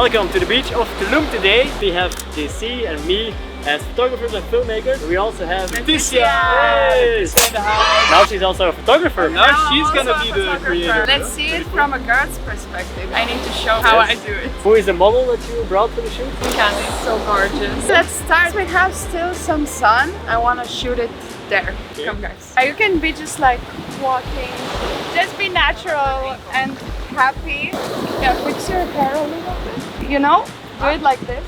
Welcome to the beach of Tulum today. We have JC and me as photographers and filmmakers. We also have Leticia! Yes. Now she's also a photographer. Now she's gonna be the creator. Let's see it from a girl's perspective. I need to show how I do it. Who is the model that you brought for the shoot? Candy, so gorgeous. Let's start. We have still some sun. I want to shoot it there. Okay. Come guys. You can be just like walking. Just be natural and happy. Yeah, fix your hair a little bit. You know? Do it like this.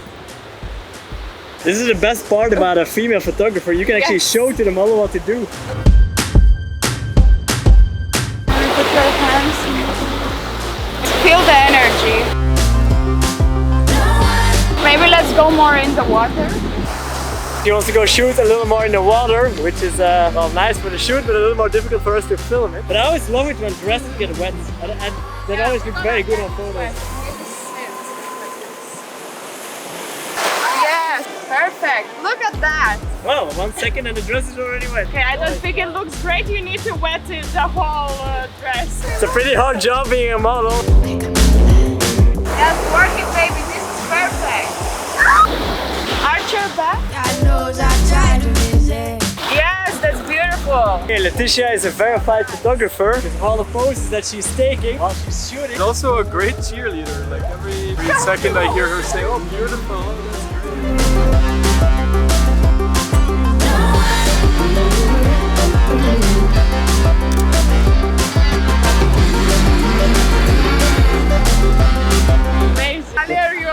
This is the best part about a female photographer. You can actually show to the model what to do. Put your hands. Feel the energy. Maybe let's go more in the water. She wants to go shoot a little more in the water, which is well, nice for the shoot, but a little more difficult for us to film it. But I always love it when dresses get wet, and that always looks very good on photos. Yes, perfect. Look at that. Wow, 1 second and the dress is already wet. Okay, I don't think it looks great. You need to wet it, the whole dress. It's a pretty hard job being a model. Yes, work it, baby. This is perfect. Arch your back. Yes, that's beautiful. Okay, Leticia is a verified photographer with all the poses that she's taking while she's shooting. She's also a great cheerleader. Like every second I hear her say, "Oh, beautiful." Oh, that's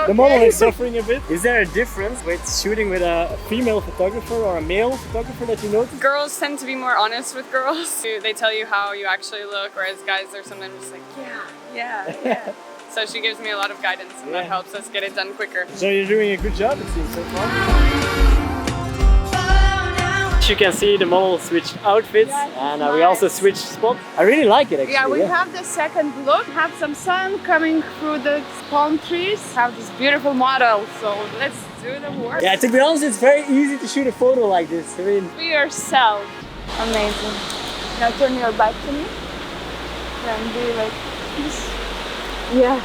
The model is suffering a bit. Is there a difference with shooting with a female photographer or a male photographer that you notice? Girls tend to be more honest with girls. They tell you how you actually look, whereas guys are sometimes just like, yeah. So she gives me a lot of guidance and that helps us get it done quicker. So you're doing a good job, it seems, so far. You can see the model switch outfits, and we also switched spots. I really like it actually. Yeah, we have the second look, have some sun coming through the palm trees, have this beautiful model, so let's do the work. Yeah, to be honest, it's very easy to shoot a photo like this. I mean, be yourself. Amazing. Now turn your back to me. Then be like this. Yes.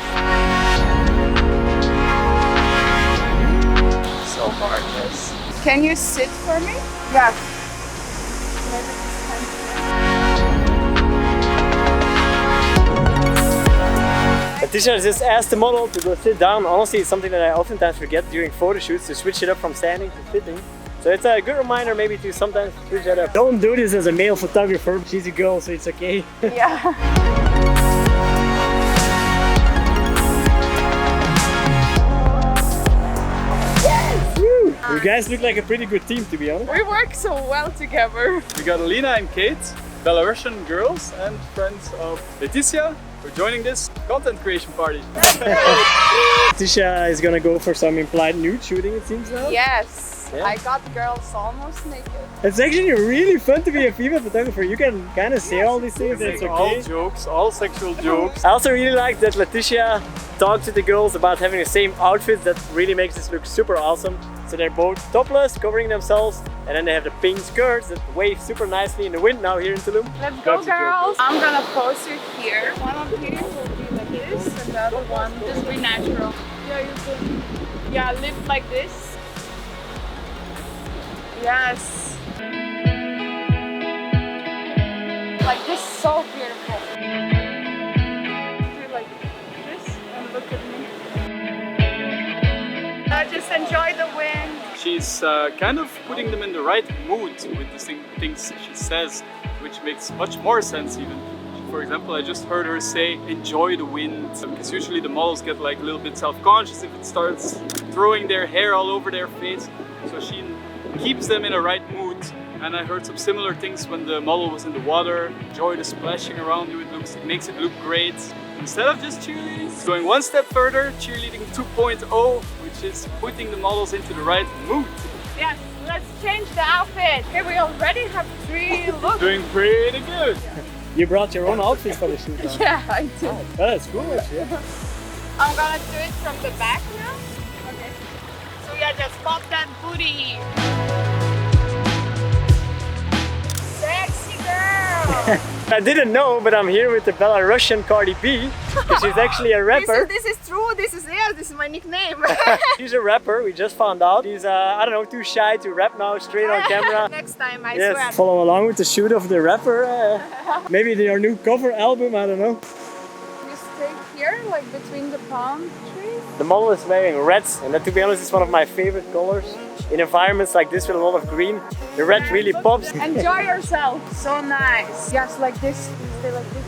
So gorgeous. Can you sit for me? Yes. Leticia just asked the model to go sit down. Honestly, it's something that I oftentimes forget during photo shoots, to switch it up from standing to sitting. So it's a good reminder maybe to sometimes switch that up. Don't do this as a male photographer. She's a girl, so it's okay. Yeah. You guys look like a pretty good team, to be honest. We work so well together. We got Alina and Kate, Belarusian girls and friends of Leticia, for joining this content creation party. Leticia is gonna go for some implied nude shooting, it seems now. Yes. Yeah. I got girls almost naked. It's actually really fun to be a female photographer. You can kind of say all these things, it's okay. All jokes, all sexual jokes. I also really like that Leticia talked to the girls about having the same outfits. That really makes this look super awesome. So they're both topless, covering themselves, and then they have the pink skirts that wave super nicely in the wind now here in Tulum. Let's go, girls! I'm gonna pose you here. One of you will be like this, and the other one just be natural. Yeah, you can. Yeah, lift like this. Yes. Like this, so beautiful. Do like this and look at me. Just enjoy the wind. She's kind of putting them in the right mood with the things she says, which makes much more sense even. For example, I just heard her say, enjoy the wind, because usually the models get like a little bit self-conscious if it starts throwing their hair all over their face. So she keeps them in a right mood. And I heard some similar things when the model was in the water. Enjoy the splashing around you, it makes it look great. Instead of just cheerleading, it's going one step further, cheerleading 2.0, which is putting the models into the right mood. Yes, let's change the outfit. Okay, we already have 3 looks. Doing pretty good. You brought your own outfit for the shoot now. Yeah, I did. Oh, that's cool actually. I'm gonna do it from the back now. Okay. So yeah, just pop that booty. Sexy girl. I didn't know, but I'm here with the Belarusian Cardi B, because she's actually a rapper. This is true, this is my nickname. She's a rapper, we just found out. She's, I don't know, too shy to rap now straight on camera. Next time, I Yes, swear. follow along with the shoot of the rapper. Maybe their new cover album, I don't know. You stay here, like between the palm trees? The model is wearing reds, and that, to be honest, is one of my favorite colors. In environments like this with a lot of green, the red really pops. Enjoy yourself. So nice. Yes, like this. Stay like this.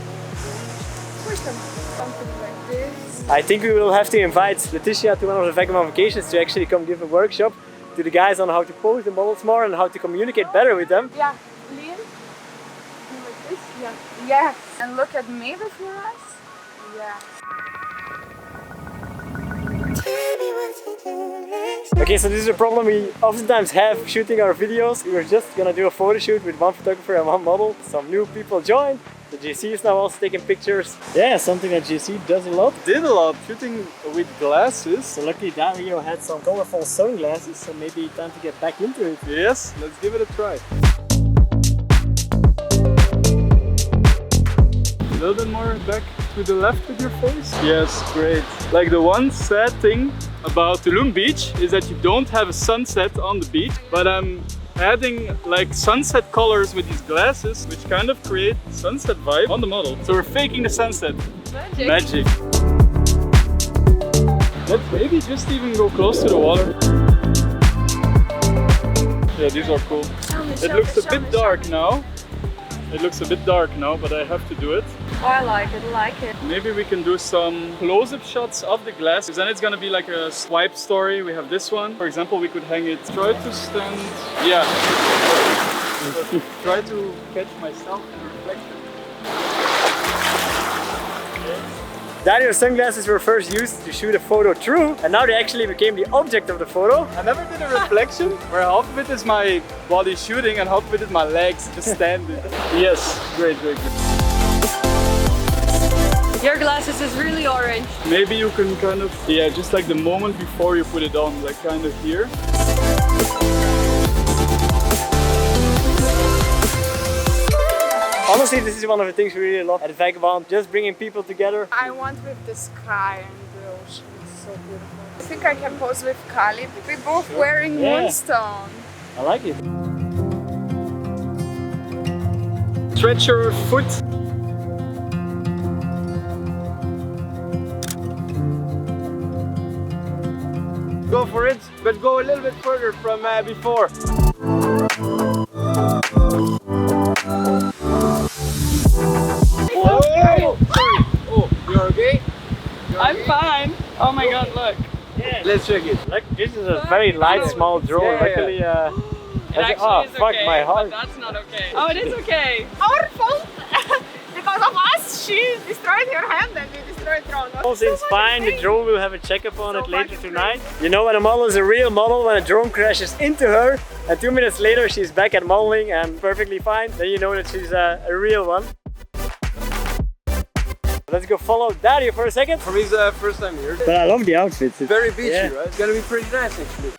Push them. Something like this. I think we will have to invite Letitia to one of the Vagabond vacations to actually come give a workshop to the guys on how to pose the models more and how to communicate better with them. Yeah. Lean. Like this. Yeah. Yes. And look at me with your eyes. Yeah. Okay, so this is a problem we oftentimes have shooting our videos. We were just gonna do a photo shoot with one photographer and one model. Some new people joined. The GC is now also taking pictures. Yeah, something that GC does a lot. Did a lot, shooting with glasses. So luckily Dario had some colorful sunglasses, so maybe time to get back into it. Yes, let's give it a try. A little bit more back to the left with your face. Yes, great. Like the one sad thing about Tulum beach is that you don't have a sunset on the beach, but I'm adding like sunset colors with these glasses, which kind of create sunset vibe on the model. So we're faking the sunset. Magic. Let's maybe just even go close to the water. Yeah, these are cool. It looks a bit dark now. It looks a bit dark now, but I have to do it. Oh, I like it, I like it. Maybe we can do some close-up shots of the glass, because then it's gonna be like a swipe story. We have this one. For example, we could hang it. Try to stand. Yeah. Try to catch myself in the reflection. Dario's sunglasses were first used to shoot a photo through, and now they actually became the object of the photo. I never did a reflection where half of it is my body shooting and half of it is my legs just standing. Yes, great, great, great. Your glasses is really orange. Maybe you can kind of, yeah, just like the moment before you put it on, like kind of here. Honestly, this is one of the things we really love at Vagabond, just bringing people together. I want with the sky and the ocean. It's so beautiful. I think I can pose with Kali. We're both wearing moonstone. I like it. Stretch your foot. Go for it, but go a little bit further from before. I'm fine. Oh my god, look. Yeah. Let's check it. Like, this is a very light, small drone. Luckily, It actually oh, is fuck okay, my heart. but that's not okay. Oh, it is okay. Our fault! Because of us, she destroyed her hand and we destroyed drone. It's fine, the drone will have a checkup on it later tonight. You know when a model is a real model, when a drone crashes into her and 2 minutes later she's back at modeling and perfectly fine, then you know that she's a real one. Let's go follow Dario for a second. For me, it's first time here. But I love the outfits. It's very beachy, right? It's gonna be pretty nice actually.